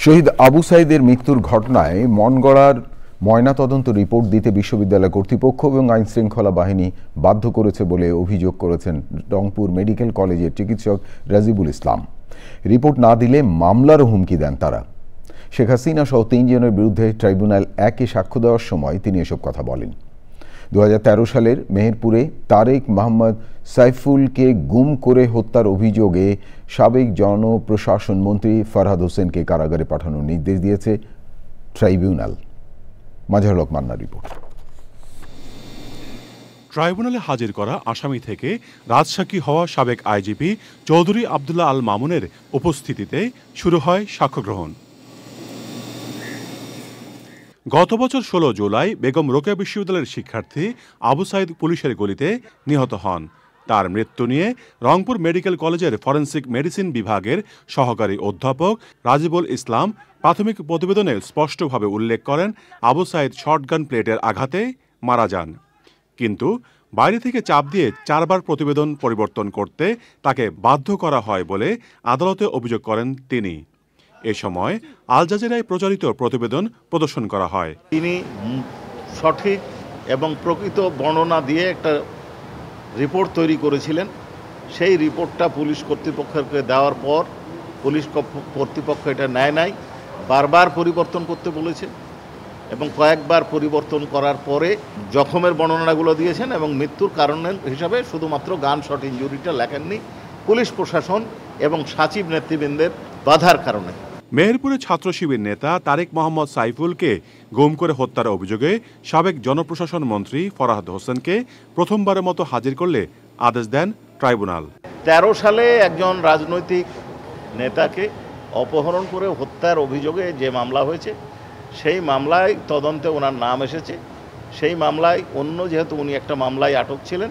শহীদ আবু সাঈদের মৃত্যুর ঘটনায় মনগড়ার ময়নাতদন্ত রিপোর্ট দিতে বিশ্ববিদ্যালয় কর্তৃপক্ষ এবং আইনশৃঙ্খলা বাহিনী বাধ্য করেছে বলে অভিযোগ করেছেন রংপুর মেডিকেল কলেজের চিকিৎসক রাজিবুল ইসলাম। রিপোর্ট না দিলে মামলারও হুমকি দেন তারা। শেখ হাসিনা সহ ৩ জনের বিরুদ্ধে ট্রাইব্যুনাল ১-এ সাক্ষ্য দেওয়ার সময় তিনি এসব কথা বলেন। ২০১৩ সালের মেহেরপুরে তারেক মোহাম্মদ সাইফুলকে গুম করে হত্যার অভিযোগে সাবেক জনপ্রশাসন মন্ত্রী ফরহাদ হোসেনকে কারাগারে পাঠানোর নির্দেশ দিয়েছে ট্রাইব্যুনাল। মাজহারুল হক মান্নার রিপোর্ট। ট্রাইব্যুনালে হাজির করা আসামি থেকে রাজসাক্ষী হওয়া সাবেক আইজিপি চৌধুরী আবদুল্লাহ আল মামুনের উপস্থিতিতে শুরু হয় সাক্ষ্য গ্রহণ। গত বছর ১৬ জুলাই বেগম রোকেয়া বিশ্ববিদ্যালয়ের শিক্ষার্থী আবু সাঈদ পুলিশের গুলিতে নিহত হন। তার মৃত্যু নিয়ে রংপুর মেডিকেল কলেজের ফরেনসিক মেডিসিন বিভাগের সহকারী অধ্যাপক রাজিবুল ইসলাম প্রাথমিক প্রতিবেদনে স্পষ্টভাবে উল্লেখ করেন, আবু সাঈদ শটগান প্লেটের আঘাতে মারা যান। কিন্তু বাইরে থেকে চাপ দিয়ে ৪ বার প্রতিবেদন পরিবর্তন করতে তাকে বাধ্য করা হয় বলে আদালতে অভিযোগ করেন তিনি। এ সময় আল জাজিরায় প্রচারিত প্রতিবেদন প্রদর্শন করা হয়। তিনি সঠিক এবং প্রকৃত বর্ণনা দিয়ে একটা রিপোর্ট তৈরি করেছিলেন। সেই রিপোর্টটা পুলিশ কর্তৃপক্ষকে দেওয়ার পর পুলিশ কর্তৃপক্ষ এটা নেয় নাই, বারবার পরিবর্তন করতে বলেছে এবং কয়েকবার পরিবর্তন করার পরে জখমের বর্ণনাগুলো দিয়েছেন এবং মৃত্যুর কারণ হিসাবে শুধুমাত্র গান শট ইনজুরিটা লেখেননি, পুলিশ প্রশাসন এবং সচিব নেতৃবৃন্দের বাধার কারণে। মেহেরপুরে ছাত্র শিবির নেতা তারেক মোহাম্মদ সাইফুলকে গুম করে হত্যার অভিযোগে সাবেক জনপ্রশাসন মন্ত্রী ফরহাদ হোসেনকে প্রথমবারের মতো হাজির করলে আদেশ দেন ট্রাইব্যুনাল। ১৩ সালে একজন রাজনৈতিক নেতাকে অপহরণ করে হত্যার অভিযোগে যে মামলা হয়েছে সেই মামলায় তদন্তে ওনার নাম এসেছে। সেই মামলায় যেহেতু উনি একটা মামলায় আটক ছিলেন,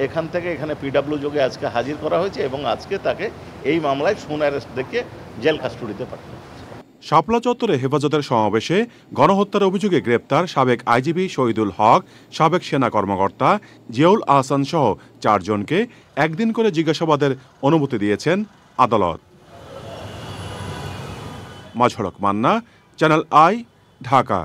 এখান থেকে এখানে পিডব্লিউ যোগে আজকে হাজির করা হয়েছে এবং আজকে তাকে এই মামলায় শুন অ্যারেস্ট দেখে জেল কাস্টডিতে পাঠানো হয়েছে। শাপলা চত্বরে হেফাজতের সমাবেশে গণহত্যার অভিযোগে গ্রেপ্তার সাবেক আইজিপি শহীদুল হক, সাবেক সেনা কর্মকর্তা জিয়াউল আহসান সহ ৪ জনকে একদিন করে জিজ্ঞাসাবাদের অনুমতি দিয়েছেন আদালত। মাজহারুল হক মান্না, চ্যানেল আই, ঢাকা।